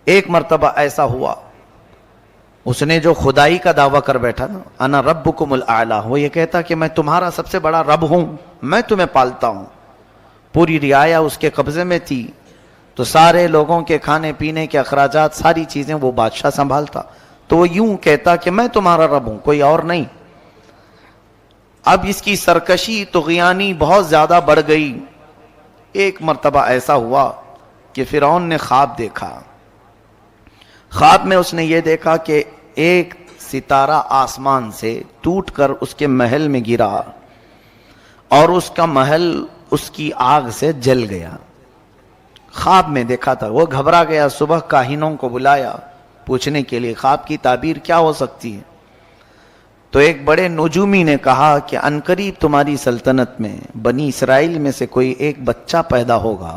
ایک مرتبہ ایسا ہوا، اس نے جو خدائی کا دعویٰ کر بیٹھا نا، انا ربکم الاعلی، وہ یہ کہتا کہ میں تمہارا سب سے بڑا رب ہوں، میں تمہیں پالتا ہوں، پوری رعایا اس کے قبضے میں تھی، تو سارے لوگوں کے کھانے پینے کے اخراجات، ساری چیزیں وہ بادشاہ سنبھالتا، تو وہ یوں کہتا کہ میں تمہارا رب ہوں، کوئی اور نہیں۔ اب اس کی سرکشی طغیانی بہت زیادہ بڑھ گئی۔ ایک مرتبہ ایسا ہوا کہ فرعون نے خواب دیکھا، خواب میں اس نے یہ دیکھا کہ ایک ستارہ آسمان سے ٹوٹ کر اس کے محل میں گرا اور اس کا محل اس کی آگ سے جل گیا۔ خواب میں دیکھا تھا، وہ گھبرا گیا، صبح کاہنوں کو بلایا پوچھنے کے لیے خواب کی تعبیر کیا ہو سکتی ہے، تو ایک بڑے نجومی نے کہا کہ عنقریب تمہاری سلطنت میں بنی اسرائیل میں سے کوئی ایک بچہ پیدا ہوگا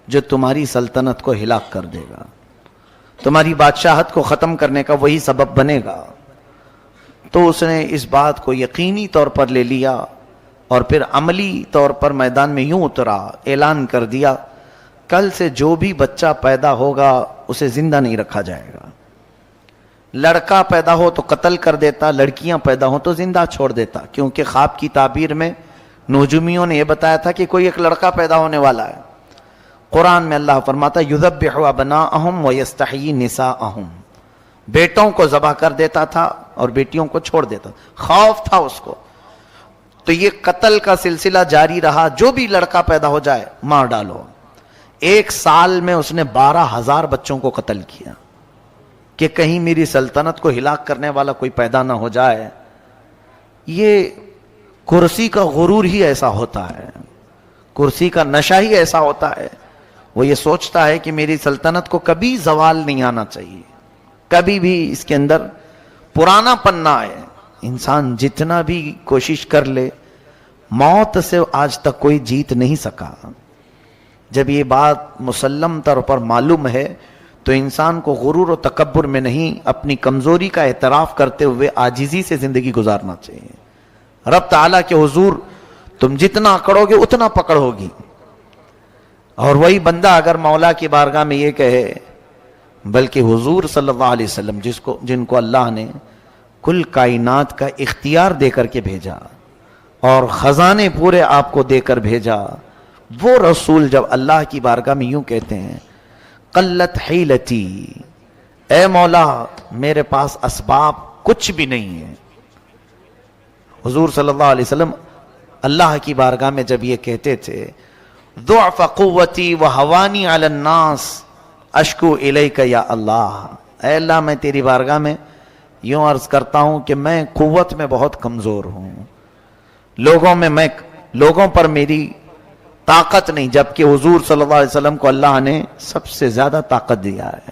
جو تمہاری سلطنت کو ہلاک کر دے گا، تمہاری بادشاہت کو ختم کرنے کا وہی سبب بنے گا۔ تو اس نے اس بات کو یقینی طور پر لے لیا اور پھر عملی طور پر میدان میں یوں اترا، اعلان کر دیا کل سے جو بھی بچہ پیدا ہوگا اسے زندہ نہیں رکھا جائے گا، لڑکا پیدا ہو تو قتل کر دیتا، لڑکیاں پیدا ہو تو زندہ چھوڑ دیتا، کیونکہ خواب کی تعبیر میں نجومیوں نے یہ بتایا تھا کہ کوئی ایک لڑکا پیدا ہونے والا ہے۔ قرآن میں اللہ فرماتا یذبح ابناءہم ویستحیی نساءہم، بیٹوں کو ذبح کر دیتا تھا اور بیٹیوں کو چھوڑ دیتا، خوف تھا اس کو، تو یہ قتل کا سلسلہ جاری رہا، جو بھی لڑکا پیدا ہو جائے مار ڈالو۔ ایک سال میں اس نے 12,000 بچوں کو قتل کیا کہ کہیں میری سلطنت کو ہلاک کرنے والا کوئی پیدا نہ ہو جائے۔ یہ کرسی کا غرور ہی ایسا ہوتا ہے، کرسی کا نشہ ہی ایسا ہوتا ہے، وہ یہ سوچتا ہے کہ میری سلطنت کو کبھی زوال نہیں آنا چاہیے، کبھی بھی اس کے اندر پرانا پن نہ آئے۔ انسان جتنا بھی کوشش کر لے، موت سے آج تک کوئی جیت نہیں سکا۔ جب یہ بات مسلم طور پر معلوم ہے تو انسان کو غرور و تکبر میں نہیں، اپنی کمزوری کا اعتراف کرتے ہوئے عاجزی سے زندگی گزارنا چاہیے۔ رب تعالیٰ کے حضور تم جتنا اکڑو گے اتنا پکڑ ہوگی، اور وہی بندہ اگر مولا کی بارگاہ میں یہ کہے، بلکہ حضور صلی اللہ علیہ وسلم جن کو اللہ نے کل کائنات کا اختیار دے کر کے بھیجا اور خزانے پورے آپ کو دے کر بھیجا، وہ رسول جب اللہ کی بارگاہ میں یوں کہتے ہیں قلت حیلتی، اے مولا میرے پاس اسباب کچھ بھی نہیں ہے، حضور صلی اللہ علیہ وسلم اللہ کی بارگاہ میں جب یہ کہتے تھے ضعف قوتی وہوانی علی الناس اشکو الیک یا اللہ، اے اللہ میں تیری بارگاہ میں یوں عرض کرتا ہوں کہ میں قوت میں بہت کمزور ہوں، لوگوں پر میری طاقت نہیں، جبکہ حضور صلی اللہ علیہ وسلم کو اللہ نے سب سے زیادہ طاقت دیا ہے۔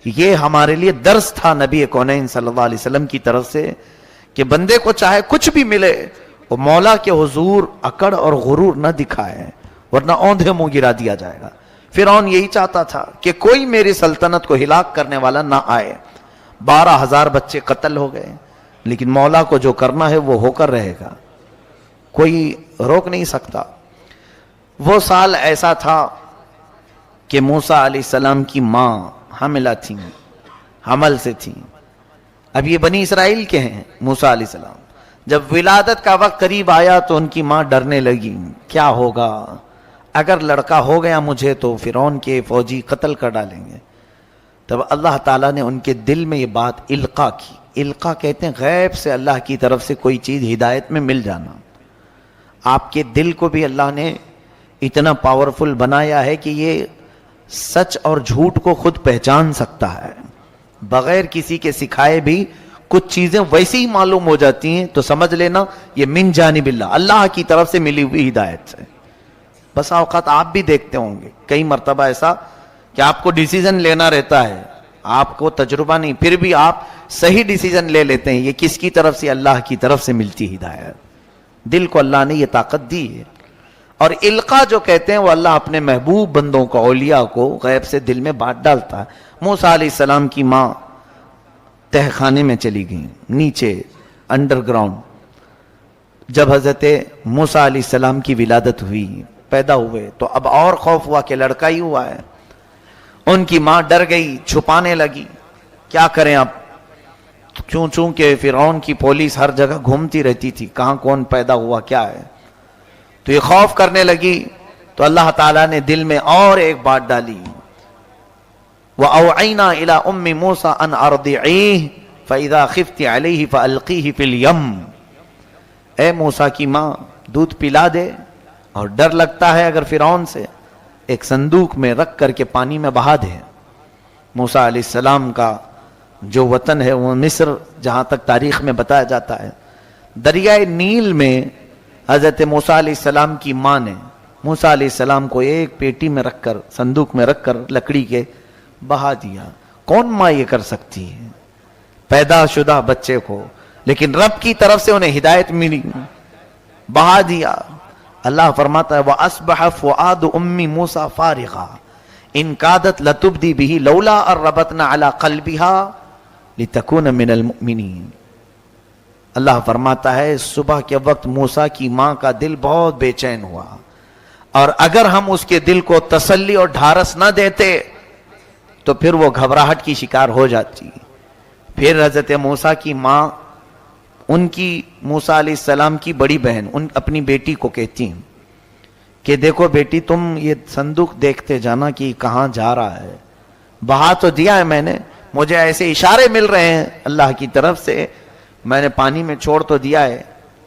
یہ ہمارے لیے درس تھا نبی کونین صلی اللہ علیہ وسلم کی طرف سے کہ بندے کو چاہے کچھ بھی ملے وہ مولا کے حضور اکڑ اور غرور نہ دکھائے، ورنہ اوندھے منہ گرا دیا جائے گا۔ فرعون یہی چاہتا تھا کہ کوئی میری سلطنت کو ہلاک کرنے والا نہ آئے۔ 12,000 بچے قتل ہو گئے، لیکن مولا کو جو کرنا ہے وہ ہو کر رہے گا، کوئی روک نہیں سکتا۔ وہ سال ایسا تھا کہ موسیٰ علیہ السلام کی ماں حاملہ تھیں، حمل سے تھیں۔ اب یہ بنی اسرائیل کے ہیں موسیٰ علیہ السلام، جب ولادت کا وقت قریب آیا تو ان کی ماں ڈرنے لگی، کیا ہوگا اگر لڑکا ہو گیا مجھے تو فرعون کے فوجی قتل کر ڈالیں گے۔ تب اللہ تعالیٰ نے ان کے دل میں یہ بات القا کی۔ القا کہتے ہیں غیب سے اللہ کی طرف سے کوئی چیز ہدایت میں مل جانا۔ آپ کے دل کو بھی اللہ نے اتنا پاورفل بنایا ہے کہ یہ سچ اور جھوٹ کو خود پہچان سکتا ہے، بغیر کسی کے سکھائے بھی کچھ چیزیں ویسی ہی معلوم ہو جاتی ہیں، تو سمجھ لینا یہ من جانب اللہ، اللہ کی طرف سے ملی ہوئی ہدایت سے۔ بس اوقات آپ بھی دیکھتے ہوں گے کئی مرتبہ ایسا کہ آپ کو ڈیسیزن لینا رہتا ہے، آپ کو تجربہ نہیں، پھر بھی آپ صحیح ڈیسیزن لے لیتے ہیں، یہ کس کی طرف سے؟ اللہ کی طرف سے ملتی ہدایت۔ دل کو اللہ نے یہ طاقت دی ہے۔ اور القا جو کہتے ہیں وہ اللہ اپنے محبوب بندوں کو، اولیاء کو غیب سے دل میں بات ڈالتا ہے۔ موسیٰ علیہ السلام کی ماں تہ خانے میں چلی گئی، نیچے انڈر گراؤنڈ۔ جب حضرت موسیٰ علیہ السلام کی ولادت ہوئی، پیدا ہوئے، تو اب اور خوف ہوا کہ لڑکا ہی ہوا ہے، ان کی ماں ڈر گئی, چھپانے لگی, کیا کریں اب, چونکہ فرعون کی پولیس ہر جگہ گھومتی رہتی تھی, کہاں کون پیدا ہوا کیا ہے, تو یہ خوف کرنے لگی. تو اللہ تعالیٰ نے دل میں اور ایک بات ڈالی, وَأَوْعَيْنَا إِلَىٰ أُمِّ مُوسَىٰ أَنْ أَرْضِعِيهِ فَإِذَا خِفْتِ عَلَيْهِ فَأَلْقِيهِ فِي الْيَمِّ. اے موسیٰ کی ماں دودھ پلا دے, اور ڈر لگتا ہے اگر فرعون سے, ایک صندوق میں رکھ کر کے پانی میں بہا دے. موسیٰ علیہ السلام کا جو وطن ہے وہ مصر, جہاں تک تاریخ میں بتایا جاتا ہے, دریائے نیل میں حضرت موسیٰ علیہ السلام کی ماں نے موسیٰ علیہ السلام کو ایک پیٹی میں رکھ کر, صندوق میں رکھ کر لکڑی کے بہا دیا. کون ماں یہ کر سکتی ہے پیدا شدہ بچے کو, لیکن رب کی طرف سے انہیں ہدایت ملی, بہا دیا. اللہ فرماتا ہے وَأَصْبَحَ فُؤَادُ أُمِّ مُوسَىٰ فَارِغًا إِن كَادَتْ لَتُبْدِي بِهِ لَوْلَا أَن رَّبَطْنَا عَلَىٰ قَلْبِهَا لِتَكُونَ مِنَ الْمُؤْمِنِينَ. اللہ فرماتا ہے صبح کے وقت موسیٰ کی ماں کا دل بہت بے چین ہوا, اور اگر ہم اس کے دل کو تسلی اور ڈھارس نہ دیتے تو پھر وہ گھبراہٹ کی شکار ہو جاتی. پھر حضرت موسیٰ کی ماں ان کی موسیٰ علیہ السلام کی بڑی بہن اپنی بیٹی کو کہتی ہیں کہ دیکھو بیٹی, تم یہ صندوق دیکھتے جانا کہ کہاں جا رہا ہے, بہا تو دیا ہے میں نے, مجھے ایسے اشارے مل رہے ہیں اللہ کی طرف سے, میں نے پانی میں چھوڑ تو دیا ہے,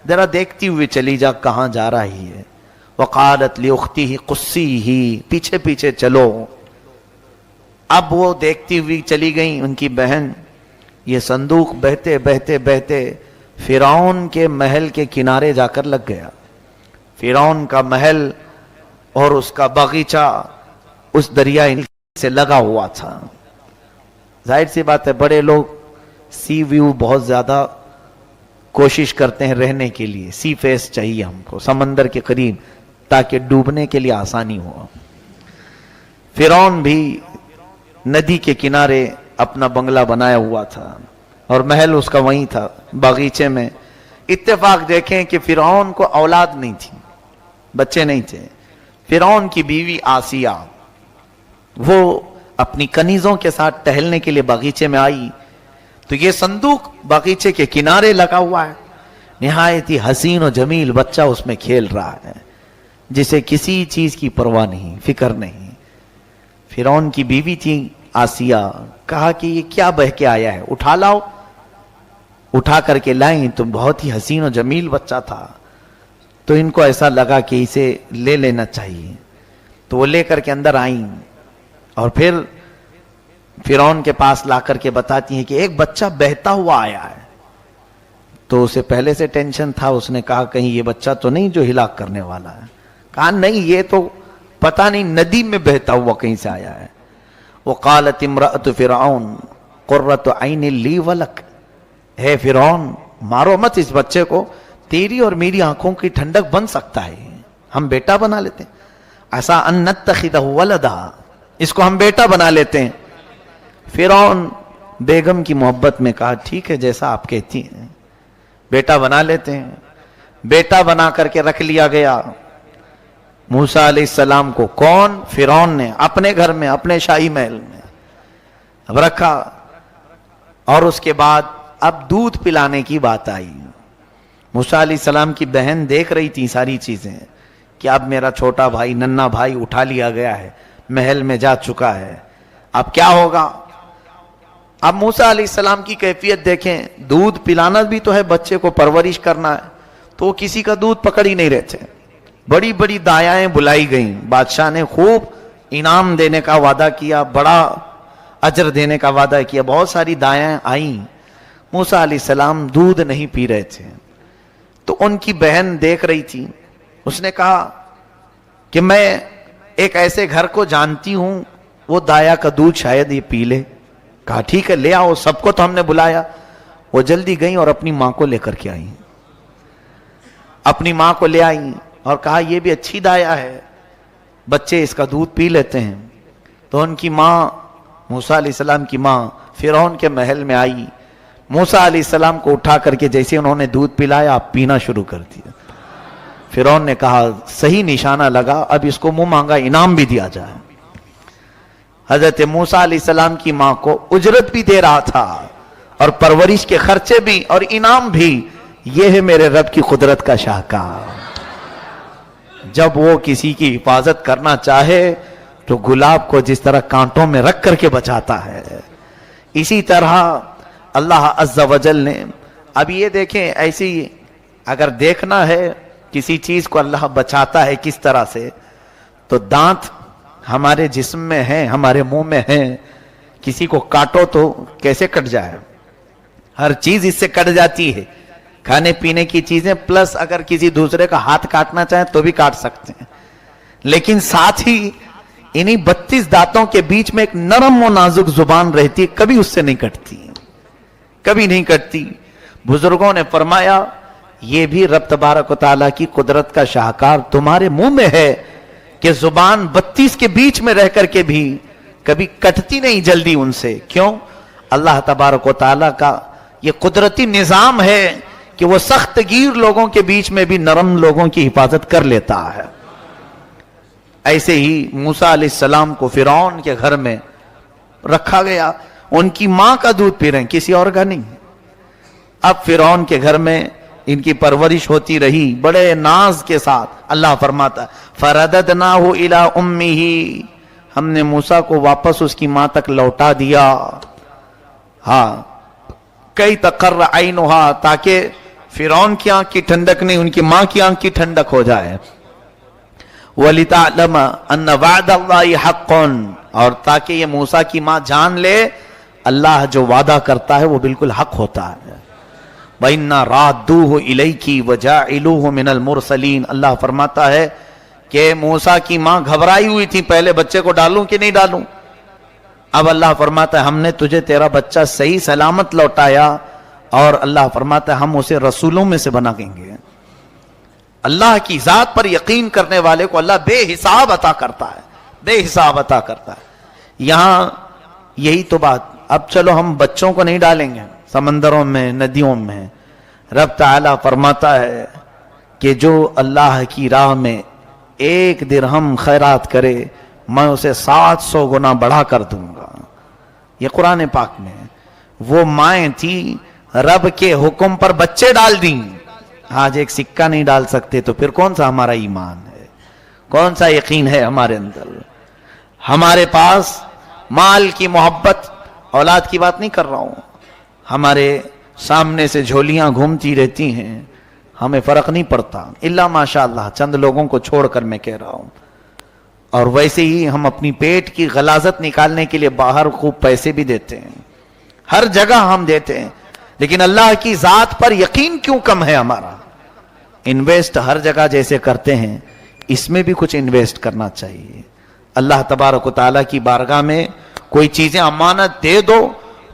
ذرا دیکھتی ہوئی چلی جا کہاں جا رہی ہے. وقالت لأختہ قصیہ, پیچھے پیچھے چلو. اب وہ دیکھتی ہوئی چلی گئیں ان کی بہن. یہ صندوق بہتے بہتے بہتے فرعون کے محل کے کنارے جا کر لگ گیا. فرعون کا محل اور اس کا باغیچہ اس دریائے سے لگا ہوا تھا. ظاہر سی بات ہے بڑے لوگ سی ویو بہت زیادہ کوشش کرتے ہیں رہنے کے لیے, سی فیس چاہیے ہم کو, سمندر کے قریب, تاکہ ڈوبنے کے لیے آسانی ہو. فرعون بھی ندی کے کنارے اپنا بنگلہ بنایا ہوا تھا اور محل اس کا وہیں تھا باغیچے میں. اتفاق دیکھیں کہ فرعون کو اولاد نہیں تھی, بچے نہیں تھے. فرعون کی بیوی آسیہ وہ اپنی کنیزوں کے ساتھ ٹہلنے کے لیے باغیچے میں آئی, تو یہ صندوق باغیچے کے کنارے لگا ہوا ہے. نہایت ہی حسین و جمیل بچہ اس میں کھیل رہا ہے, جسے کسی چیز کی پرواہ نہیں, فکر نہیں. فرعون کی بیوی تھی آسیہ, کہا کہ یہ کیا بہ کے آیا ہے, اٹھا لاؤ. اٹھا کر کے لائیں تو بہت ہی حسین و جمیل بچہ تھا, تو ان کو ایسا لگا کہ اسے لے لینا چاہیے, تو وہ لے کر کے اندر آئیں اور پھر فرعون کے پاس لا کر کے بتاتی ہیں کہ ایک بچہ بہتا ہوا آیا ہے. تو اسے پہلے سے ٹینشن تھا, اس نے کہا کہیں یہ بچہ تو نہیں جو ہلاک کرنے والا ہے. کہا نہیں, یہ تو پتہ نہیں ندی میں بہتا ہوا کہیں سے آیا ہے. وقالت امرأة فرعون قرۃ عین لی ولک, ہے فرعون مارو مت اس بچے کو, تیری اور میری آنکھوں کی ٹھنڈک بن سکتا ہے, ہم بیٹا بنا لیتے ہیں. عسیٰ ان نتخذہ ولدا, اس کو ہم بیٹا بنا لیتے ہیں. فرعون بیگم کی محبت میں کہا ٹھیک ہے جیسا آپ کہتی ہیں, بیٹا بنا لیتے ہیں. بیٹا بنا کر کے رکھ لیا گیا موسیٰ علیہ السلام کو. کون؟ فرعون نے اپنے گھر میں, اپنے شاہی محل میں اب رکھا. اور اس کے بعد اب دودھ پلانے کی بات آئی. موسیٰ علیہ السلام کی بہن دیکھ رہی تھی ساری چیزیں کہ اب میرا چھوٹا بھائی, ننھا بھائی اٹھا لیا گیا ہے, محل میں جا چکا ہے, اب کیا ہوگا. اب موسیٰ علیہ السلام کی کیفیت دیکھیں, دودھ پلانا بھی تو ہے, بچے کو پرورش کرنا ہے, تو وہ کسی کا دودھ پکڑ ہی نہیں رہتے. بڑی بڑی دایائیں بلائی گئیں, بادشاہ نے خوب انعام دینے کا وعدہ کیا, بڑا اجر دینے کا وعدہ کیا. بہت ساری دایائیں آئیں, موسیٰ علیہ السلام دودھ نہیں پی رہے تھے. تو ان کی بہن دیکھ رہی تھی, اس نے کہا کہ میں ایک ایسے گھر کو جانتی ہوں وہ دایا کا دودھ شاید یہ پی لے. کہا ٹھیک ہے لے آؤ, سب کو تو ہم نے بلایا. وہ جلدی گئیں اور اپنی ماں کو لے کر کے آئیں, اپنی ماں کو لے آئیں اور کہا یہ بھی اچھی دایا ہے, بچے اس کا دودھ پی لیتے ہیں. تو ان کی ماں, موسیٰ علیہ السلام کی ماں فرعون کے محل میں آئی. موسیٰ علیہ السلام کو اٹھا کر کے جیسے انہوں نے دودھ پلایا پینا شروع کر دیا. فرعون نے کہا صحیح نشانہ لگا, اب اس کو منہ مانگا انعام بھی دیا جائے. حضرت موسیٰ علیہ السلام کی ماں کو اجرت بھی دے رہا تھا اور پرورش کے خرچے بھی اور انعام بھی. یہ ہے میرے رب کی قدرت کا شاہکار. جب وہ کسی کی حفاظت کرنا چاہے تو گلاب کو جس طرح کانٹوں میں رکھ کر کے بچاتا ہے, اسی طرح اللہ عز و جل نے. اب یہ دیکھیں, ایسی اگر دیکھنا ہے کسی چیز کو اللہ بچاتا ہے کس طرح سے, تو دانت ہمارے جسم میں ہیں, ہمارے منہ میں ہیں, کسی کو کاٹو تو کیسے کٹ جائے, ہر چیز اس سے کٹ جاتی ہے, کھانے پینے کی چیزیں, پلس اگر کسی دوسرے کا ہاتھ کاٹنا چاہیں تو بھی کاٹ سکتے ہیں. لیکن ساتھ ہی انہی 32 دانتوں کے بیچ میں ایک نرم و نازک زبان رہتی ہے, کبھی اس سے نہیں کٹتی, کبھی نہیں کٹتی. بزرگوں نے فرمایا یہ بھی رب تبارک و تعالیٰ کی قدرت کا شاہکار تمہارے منہ میں ہے کہ زبان 32 کے بیچ میں رہ کر کے بھی کبھی کٹتی نہیں جلدی ان سے. کیوں؟ اللہ تبارک و تعالیٰ کا یہ قدرتی نظام ہے کہ وہ سخت گیر لوگوں کے بیچ میں بھی نرم لوگوں کی حفاظت کر لیتا ہے. ایسے ہی موسیٰ علیہ السلام کو فرعون کے گھر میں رکھا گیا, ان کی ماں کا دودھ پی رہے ہیں, کسی اور کا نہیں. اب فرعون کے گھر میں ان کی پرورش ہوتی رہی بڑے ناز کے ساتھ. اللہ فرماتا فرددناہ الی امہ, ہم نے موسیٰ کو واپس اس کی ماں تک لوٹا دیا. ہاں, کئی تقر عینہا, تاکہ فرعون کی آنکھ کی ٹھنڈک نہیں, ان کی ماں کی آنکھ کی ٹھنڈک ہو جائے. وَلِتَعْلَمَ أَنَّ وَعْدَ اللَّهِ حَقٌّ, اور تاکہ یہ موسیٰ کی ماں جان لے اللہ جو وعدہ کرتا ہے وہ بالکل حق ہوتا ہے. وَإِنَّا رَادُّوهُ إِلَيْكِ وَجَاعِلُوهُ مِنَ الْمُرْسَلِينَ, اللہ فرماتا ہے کہ موسیٰ کی ماں گھبرائی ہوئی تھی پہلے بچے کو ڈالوں کہ نہیں ڈالوں. اب اللہ فرماتا ہے ہم نے تجھے تیرا بچہ صحیح سلامت لوٹایا, اور اللہ فرماتا ہے ہم اسے رسولوں میں سے بنا دیں گے. اللہ کی ذات پر یقین کرنے والے کو اللہ بے حساب عطا کرتا ہے, بے حساب عطا کرتا ہے. یہاں یہی تو بات. اب چلو ہم بچوں کو نہیں ڈالیں گے سمندروں میں, ندیوں میں. رب تعالیٰ فرماتا ہے کہ جو اللہ کی راہ میں 1 درہم خیرات کرے میں اسے 700 گنا بڑھا کر دوں گا. یہ قرآن پاک میں. وہ مائیں تھی رب کے حکم پر بچے ڈال دیں, آج ایک سکہ نہیں ڈال سکتے, تو پھر کون سا ہمارا ایمان ہے, کون سا یقین ہے ہمارے اندر. ہمارے پاس مال کی محبت, اولاد کی بات نہیں کر رہا ہوں, ہمارے سامنے سے جھولیاں گھومتی رہتی ہیں, ہمیں فرق نہیں پڑتا الا ماشاءاللہ, چند لوگوں کو چھوڑ کر میں کہہ رہا ہوں. اور ویسے ہی ہم اپنی پیٹ کی غلاظت نکالنے کے لیے باہر خوب پیسے بھی دیتے ہیں, ہر جگہ ہم دیتے ہیں, لیکن اللہ کی ذات پر یقین کیوں کم ہے ہمارا. انویسٹ ہر جگہ جیسے کرتے ہیں اس میں بھی کچھ انویسٹ کرنا چاہیے. اللہ تبارک و تعالیٰ کی بارگاہ میں کوئی چیزیں امانت دے دو,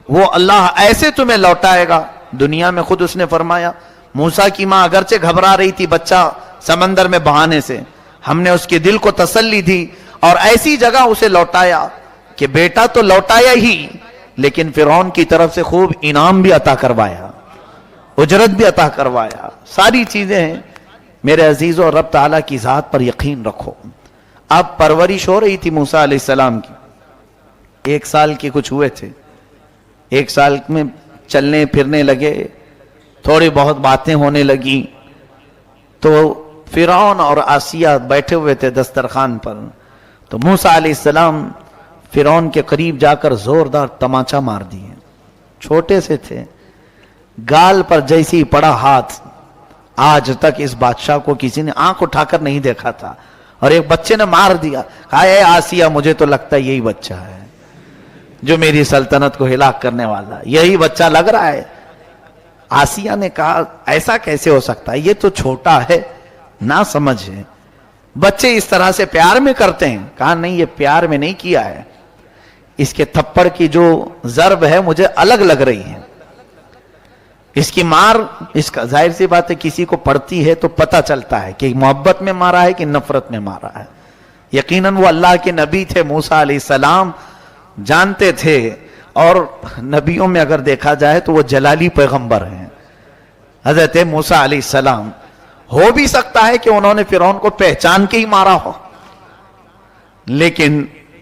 وہ اللہ ایسے تمہیں لوٹائے گا. دنیا میں خود اس نے فرمایا موسیٰ کی ماں اگرچہ گھبرا رہی تھی بچہ سمندر میں بہانے سے, ہم نے اس کے دل کو تسلی دی اور ایسی جگہ اسے لوٹایا کہ بیٹا تو لوٹایا ہی, لیکن فرعون کی طرف سے خوب انعام بھی عطا کروایا, اجرت بھی عطا کروایا. ساری چیزیں ہیں میرے عزیزو. رب تعالیٰ کی ذات پر یقین رکھو. اب پرورش ہو رہی تھی موسیٰ علیہ السلام کی, 1 سال کے کچھ ہوئے تھے, 1 سال میں چلنے پھرنے لگے, تھوڑی بہت باتیں ہونے لگی. تو فرعون اور آسیہ بیٹھے ہوئے تھے دسترخوان پر, تو موسیٰ علیہ السلام فرعون کے قریب جا کر زوردار تماچا مار دیے. چھوٹے سے تھے, گال پر جیسی پڑا ہاتھ, آج تک اس بادشاہ کو کسی نے آنکھ اٹھا کر نہیں دیکھا تھا, اور ایک بچے نے مار دیا. کہا اے آسیہ مجھے تو لگتا ہے یہی بچہ ہے جو میری سلطنت کو ہلاک کرنے والا, یہی بچہ لگ رہا ہے. آسیہ نے کہا ایسا کیسے ہو سکتا ہے, یہ تو چھوٹا ہے, نہ سمجھ ہے, بچے اس طرح سے پیار میں کرتے ہیں. کہا نہیں, یہ پیار میں نہیں کیا ہے, اس کے تھپڑ کی جو ضرب ہے مجھے الگ لگ رہی ہے. اس کی مار, اس کا ظاہر سی بات ہے کسی کو پڑتی ہے تو پتہ چلتا ہے کہ محبت میں مارا ہے کہ نفرت میں مارا ہے. یقیناً وہ اللہ کے نبی تھے موسیٰ علیہ السلام, جانتے تھے. اور نبیوں میں اگر دیکھا جائے تو وہ جلالی پیغمبر ہیں حضرت موسیٰ علیہ السلام. ہو بھی سکتا ہے کہ انہوں نے فرعون کو پہچان کے ہی مارا ہو, لیکن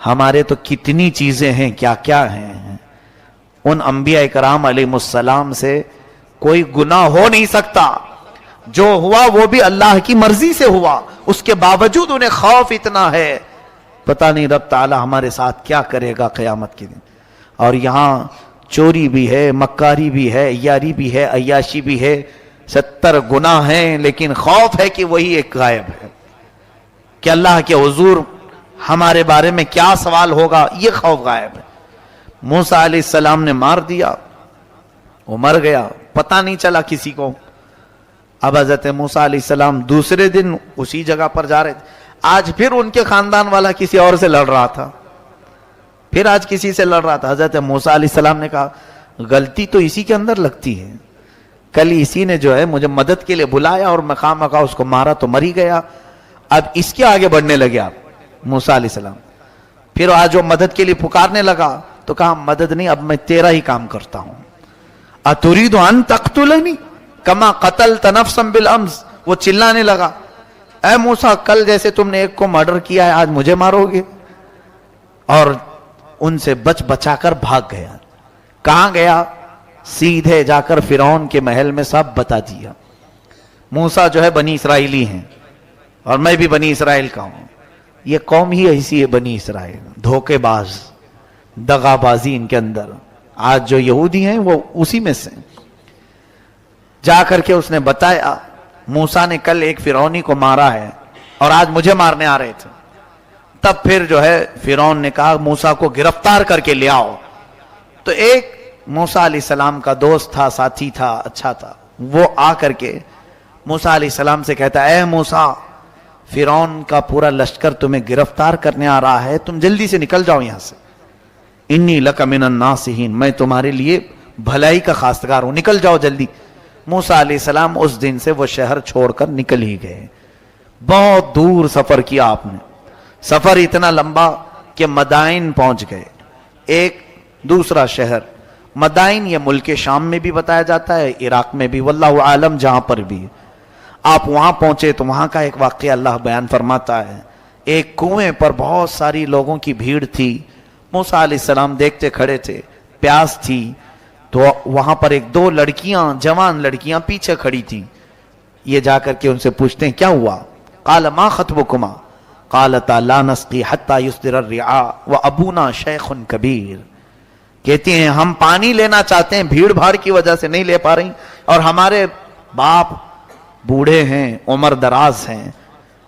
ہمارے تو کتنی چیزیں ہیں، کیا کیا ہیں. ان انبیاء کرام علیہ السلام سے کوئی گناہ ہو نہیں سکتا. جو ہوا وہ بھی اللہ کی مرضی سے ہوا، اس کے باوجود انہیں خوف اتنا ہے. پتہ نہیں رب تعالی ہمارے ساتھ کیا کرے گا قیامت کے دن. اور یہاں چوری بھی ہے، مکاری بھی ہے، یاری بھی ہے، عیاشی بھی ہے، 70 گناہ ہیں، لیکن خوف ہے کہ وہی ایک غائب ہے کہ اللہ کے حضور ہمارے بارے میں کیا سوال ہوگا، یہ خوف غائب ہے. موسیٰ علیہ السلام نے مار دیا، وہ مر گیا، پتہ نہیں چلا کسی کو. اب حضرت موسیٰ علیہ السلام دوسرے دن اسی جگہ پر جا رہے تھے. آج پھر ان کے خاندان والا کسی اور سے لڑ رہا تھا، پھر آج کسی سے لڑ رہا تھا. حضرت موسیٰ علیہ السلام نے کہا غلطی تو اسی کے اندر لگتی ہے، کل اسی نے جو ہے مجھے مدد کے لیے بلایا اور میں خواہ مخواہ اس کو مارا تو مر ہی گیا، اب اس کے آگے بڑھنے لگے آپ موسیٰ علیہ السلام. پھر آج وہ مدد کے لیے پکارنے لگا تو کہا مدد نہیں، اب میں تیرا ہی کام کرتا ہوں. اتريد ان تقتلنی کما قتلت نفسا بالامس. وہ چلانے لگا اے موسیٰ کل جیسے تم نے ایک کو مرڈر کیا ہے آج مجھے مارو گے. اور ان سے بچ بچا کر بھاگ گیا. کہاں گیا؟ سیدھے جا کر فرعون کے محل میں سب بتا دیا. موسیٰ جو ہے بنی اسرائیلی ہیں اور میں بھی بنی اسرائیل کا ہوں. یہ قوم ہی ایسی ہے بنی اسرائیل، دھوکے باز، دغا بازی ان کے اندر. آج جو یہودی ہیں وہ اسی میں سے. جا کر کے اس نے بتایا موسیٰ نے کل ایک فرعونی کو مارا ہے اور آج مجھے مارنے آ رہے تھے. تب پھر جو ہے فرعون نے کہا موسیٰ کو گرفتار کر کے لے آؤ. تو ایک موسیٰ علیہ السلام کا دوست تھا، ساتھی تھا، اچھا تھا، وہ آ کر کے موسیٰ علیہ السلام سے کہتا اے موسیٰ فرعون کا پورا لشکر تمہیں گرفتار کرنے آ رہا ہے، تم جلدی سے نکل جاؤ یہاں سے. انی لک من الناصحین، میں تمہارے لیے بھلائی کا خواستگار ہوں، نکل جاؤ جلدی. موسیٰ علیہ السلام اس دن سے وہ شہر چھوڑ کر نکل ہی گئے. بہت دور سفر کیا آپ نے، سفر اتنا لمبا کہ مدائن پہنچ گئے. ایک دوسرا شہر مدائن، یہ ملک شام میں بھی بتایا جاتا ہے، عراق میں بھی، واللہ عالم جہاں پر بھی. آپ وہاں پہنچے تو وہاں کا ایک واقعہ اللہ بیان فرماتا ہے. ایک کنویں پر بہت ساری لوگوں کی بھیڑ تھی. موسیٰ علیہ السلام دیکھتے کھڑے تھے، پیاس تھی، تو وہاں پر ایک دو لڑکیاں، جوان لڑکیاں پیچھے کھڑی تھیں. یہ جا کر کے ان سے پوچھتے ہیں کیا ہوا؟ قال ما خطبکما قالتا لا نسقی حتی یصدر الرعاء وابونا شیخ کبیر. کہتی ہیں ہم پانی لینا چاہتے ہیں، بھیڑ بھاڑ کی وجہ سے نہیں لے پا رہی، اور ہمارے باپ بوڑھے ہیں، عمر دراز ہیں،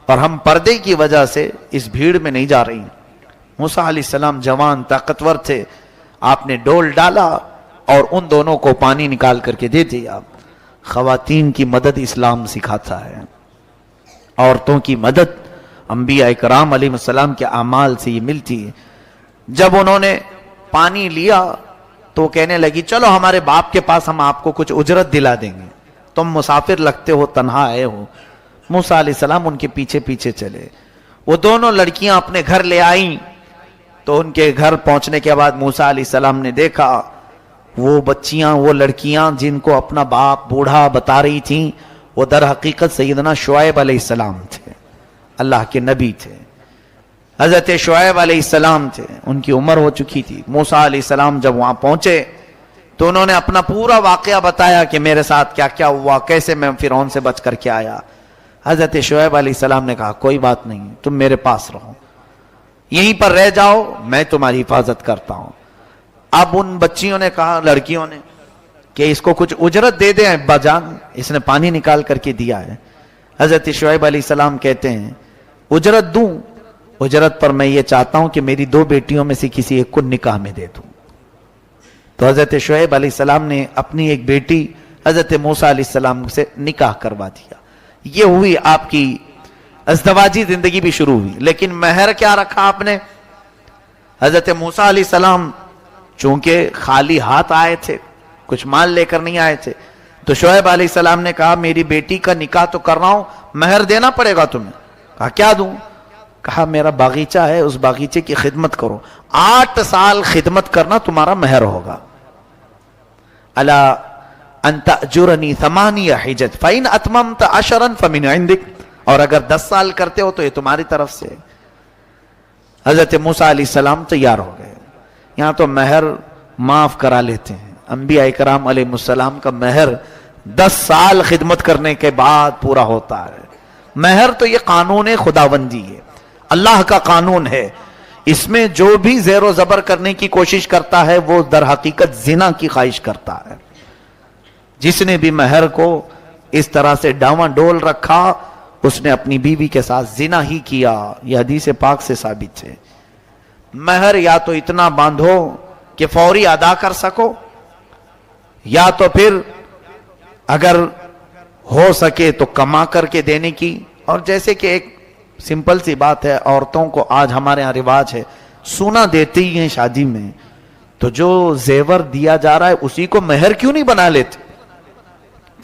اور ہم پردے کی وجہ سے اس بھیڑ میں نہیں جا رہی. موسیٰ علیہ السلام جوان طاقتور تھے، آپ نے ڈول ڈالا اور ان دونوں کو پانی نکال کر کے دے دیا. خواتین کی مدد اسلام سکھاتا ہے، عورتوں کی مدد انبیاء کرام علیہ السلام کے اعمال سے یہ ملتی ہے. جب انہوں نے پانی لیا تو کہنے لگی چلو ہمارے باپ کے پاس ہم آپ کو کچھ اجرت دلا دیں گے، تم مسافر لگتے ہو، تنہا آئے ہو. موسیٰ علیہ السلام ان کے پیچھے پیچھے چلے. وہ دونوں لڑکیاں اپنے گھر لے آئیں تو ان کے گھر پہنچنے کے بعد موسیٰ علیہ السلام نے دیکھا وہ بچیاں، وہ لڑکیاں جن کو اپنا باپ بوڑھا بتا رہی تھیں، وہ در حقیقت سیدنا شعیب علیہ السلام تھے، اللہ کے نبی تھے. حضرت شعیب علیہ السلام تھے، ان کی عمر ہو چکی تھی. موسیٰ علیہ السلام جب وہاں پہنچے تو انہوں نے اپنا پورا واقعہ بتایا کہ میرے ساتھ کیا کیا ہوا، کیسے میں فرعون سے بچ کر کے آیا. حضرت شعیب علیہ السلام نے کہا کوئی بات نہیں، تم میرے پاس رہو، یہیں پر رہ جاؤ، میں تمہاری حفاظت کرتا ہوں. اب ان بچیوں نے کہا، لڑکیوں نے، کہ اس کو کچھ اجرت دے دیں ابا جان، اس نے پانی نکال کر کے دیا ہے. حضرت شعیب علیہ السلام کہتے ہیں اجرت دوں؟ اجرت پر میں یہ چاہتا ہوں کہ میری 2 بیٹیوں میں سے کسی ایک کو نکاح میں دے دوں. تو حضرت شعیب علیہ السلام نے اپنی ایک بیٹی حضرت موسیٰ علیہ السلام سے نکاح کروا دیا. یہ ہوئی آپ کی ازدواجی زندگی بھی شروع ہوئی. لیکن مہر کیا رکھا آپ نے؟ حضرت موسیٰ علیہ السلام چونکہ خالی ہاتھ آئے تھے، کچھ مال لے کر نہیں آئے تھے، تو شعیب علیہ السلام نے کہا میری بیٹی کا نکاح تو کر رہا ہوں، مہر دینا پڑے گا تمہیں. کہا کیا دوں؟ کہا میرا باغیچہ ہے، اس باغیچے کی خدمت کرو، 8 سال خدمت کرنا تمہارا مہر ہوگا. الا ان تأجرنی 8 حجج فإن اتممت 10 فمن عندک، اور اگر 10 سال کرتے ہو تو یہ تمہاری طرف سے. حضرت موسیٰ علیہ السلام تیار ہو گئے. یہاں تو مہر معاف کرا لیتے ہیں. انبیاء کرام علیہ السلام کا مہر 10 سال خدمت کرنے کے بعد پورا ہوتا ہے. مہر تو یہ قانون خداوندی ہے، اللہ کا قانون ہے. اس میں جو بھی زیر و زبر کرنے کی کوشش کرتا ہے وہ در حقیقت زنا کی خواہش کرتا ہے. جس نے بھی مہر کو اس طرح سے ڈاواں ڈول رکھا اس نے اپنی بیوی کے ساتھ زنا ہی کیا. یہ حدیث پاک سے ثابت ہے. مہر یا تو اتنا باندھو کہ فوری ادا کر سکو، یا تو پھر اگر ہو سکے تو کما کر کے دینے کی. اور جیسے کہ ایک سمپل سی بات ہے، عورتوں کو آج ہمارے یہاں رواج ہے سونا دیتے ہی ہیں شادی میں، تو جو زیور دیا جا رہا ہے اسی کو مہر کیوں نہیں بنا لیتے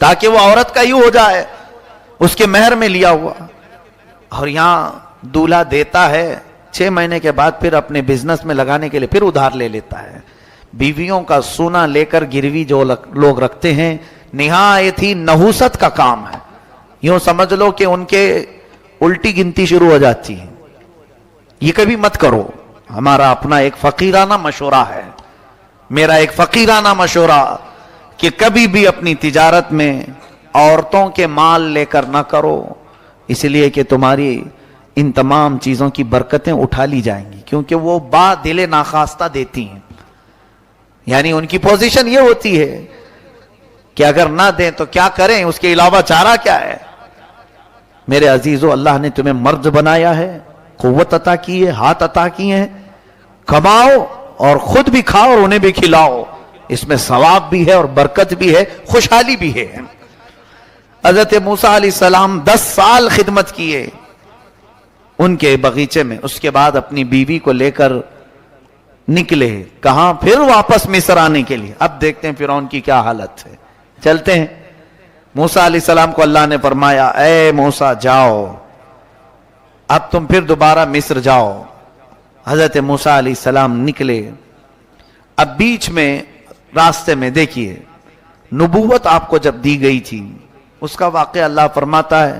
تاکہ وہ عورت کا ہی ہو جائے، اس کے مہر میں لیا ہوا. اور یہاں دولہا دیتا ہے 6 مہینے کے بعد پھر اپنے بزنس میں لگانے کے لیے پھر ادھار لے لیتا ہے. بیویوں کا سونا لے کر گروی جو لوگ رکھتے ہیں نہایت ہی نحوست کا کام ہے. یوں سمجھ لو کہ ان کے الٹی گنتی شروع ہو جاتی ہے. یہ کبھی مت کرو. ہمارا اپنا ایک فقیرانہ مشورہ ہے، میرا ایک فقیرانہ مشورہ کہ کبھی بھی اپنی تجارت میں عورتوں کے مال لے کر نہ کرو، اس لیے کہ تمہاری ان تمام چیزوں کی برکتیں اٹھا لی جائیں گی، کیونکہ وہ با دل ناخواستہ دیتی ہیں. یعنی ان کی پوزیشن یہ ہوتی ہے کہ اگر نہ دیں تو کیا کریں، اس کے علاوہ چارہ کیا ہے. میرے عزیزو، اللہ نے تمہیں مرد بنایا ہے، قوت عطا کی ہے، ہاتھ عطا کیے ہیں، کماؤ اور خود بھی کھاؤ اور انہیں بھی کھلاؤ. اس میں ثواب بھی ہے اور برکت بھی ہے، خوشحالی بھی ہے. حضرت موسیٰ علیہ السلام 10 سال خدمت کیے ان کے بغیچے میں. اس کے بعد اپنی بیوی کو لے کر نکلے. کہاں؟ پھر واپس مصر آنے کے لیے. اب دیکھتے ہیں فرعون کی کیا حالت ہے. چلتے ہیں. موسیٰ علیہ السلام کو اللہ نے فرمایا اے موسیٰ جاؤ، اب تم پھر دوبارہ مصر جاؤ. حضرت موسیٰ علیہ السلام نکلے. اب بیچ میں راستے میں دیکھیے نبوت آپ کو جب دی گئی تھی اس کا واقعہ اللہ فرماتا ہے.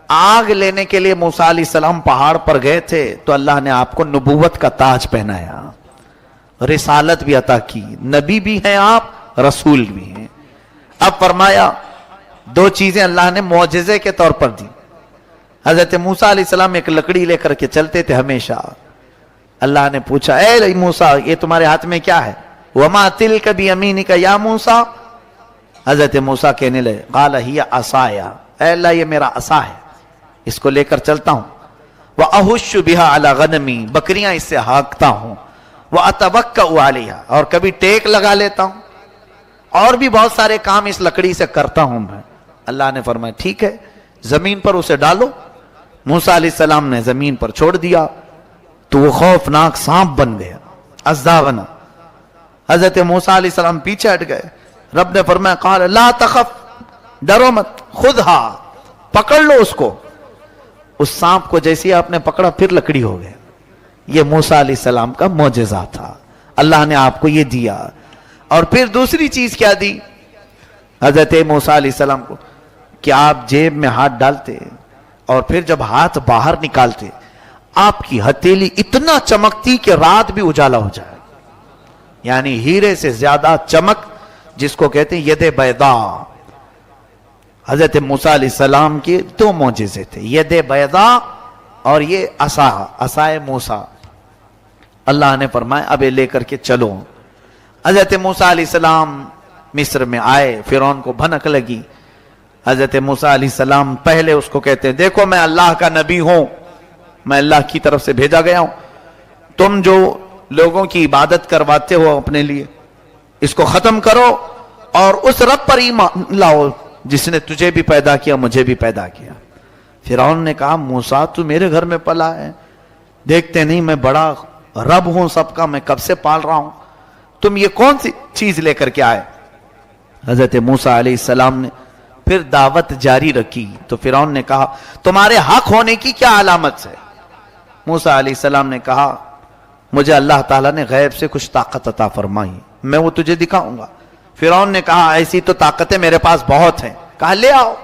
آگ لینے کے لیے موسیٰ علیہ السلام پہاڑ پر گئے تھے تو اللہ نے آپ کو نبوت کا تاج پہنایا، رسالت بھی عطا کی. نبی بھی ہیں آپ، رسول بھی ہیں. اب فرمایا 2 چیزیں اللہ نے معجزے کے طور پر دی. حضرت موسیٰ علیہ السلام ایک لکڑی لے کر کے چلتے تھے ہمیشہ. اللہ نے پوچھا اے موسیٰ یہ تمہارے ہاتھ میں کیا ہے؟ وما تلک بیمینک یا موسیٰ. حضرت موسیٰ کہنے لگے قال ہی عصایا، اے اللہ یہ میرا عصا ہے، اس کو لے کر چلتا ہوں. وَأَهُشُّ بِهَا عَلَى غَنَمِي، بکریاں اس سے ہانکتا ہوں. وَأَتَوَكَّأُ عَلَيْهَا، اور کبھی ٹیک لگا لیتا ہوں. اور بھی بہت سارے کام اس لکڑی سے کرتا ہوں میں. اللہ نے فرمایا ٹھیک ہے زمین پر اسے ڈالو. موسیٰ علیہ السلام نے زمین پر چھوڑ دیا تو وہ خوفناک سانپ بن گیا، اژدھا بنا. حضرت موسیٰ علیہ السلام پیچھے ہٹ گئے. رب نے فرمایا قال لا تخف، ڈرو مت، خودھا، پکڑ لو اس کو. اس سانپ کو جیسے آپ نے پکڑا پھر لکڑی ہو گئے. یہ موسیٰ علیہ السلام کا معجزہ تھا، اللہ نے آپ کو یہ دیا. اور پھر دوسری چیز کیا دی حضرت موسیٰ علیہ السلام کو کہ آپ جیب میں ہاتھ ڈالتے اور پھر جب ہاتھ باہر نکالتے آپ کی ہتھیلی اتنا چمکتی کہ رات بھی اجالا ہو جائے. یعنی ہیرے سے زیادہ چمک، جس کو کہتے ہیں ید بیضاء. حضرت موسیٰ علیہ السلام کے 2 معجزے تھے، ید بیضاء اور یہ عصائے موسیٰ. اللہ نے فرمایا اب یہ لے کر کے چلو. حضرت موسیٰ علیہ السلام مصر میں آئے. فرعون کو بھنک لگی. حضرت موسیٰ علیہ السلام پہلے اس کو کہتے ہیں دیکھو میں اللہ کا نبی ہوں، میں اللہ کی طرف سے بھیجا گیا ہوں. تم جو لوگوں کی عبادت کرواتے ہو اپنے لیے اس کو ختم کرو اور اس رب پر ایمان لاؤ جس نے تجھے بھی پیدا کیا مجھے بھی پیدا کیا. فرعون نے کہا موسیٰ تو میرے گھر میں پلا ہے، دیکھتے نہیں میں بڑا رب ہوں سب کا، میں کب سے پال رہا ہوں، تم یہ کون سی چیز لے کر کے آئے. حضرت موسیٰ علیہ السلام نے پھر دعوت جاری رکھی تو فرعون نے کہا تمہارے حق ہونے کی کیا علامت ہے. موسیٰ علیہ السلام نے کہا مجھے اللہ تعالیٰ نے غیب سے کچھ طاقت عطا فرمائی، میں وہ تجھے دکھاؤں گا. فرعون نے کہا ایسی تو طاقتیں میرے پاس بہت ہیں. کہا لے آؤ،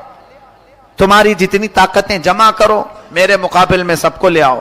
تمہاری جتنی طاقتیں جمع کرو میرے مقابل میں سب کو لے آؤ.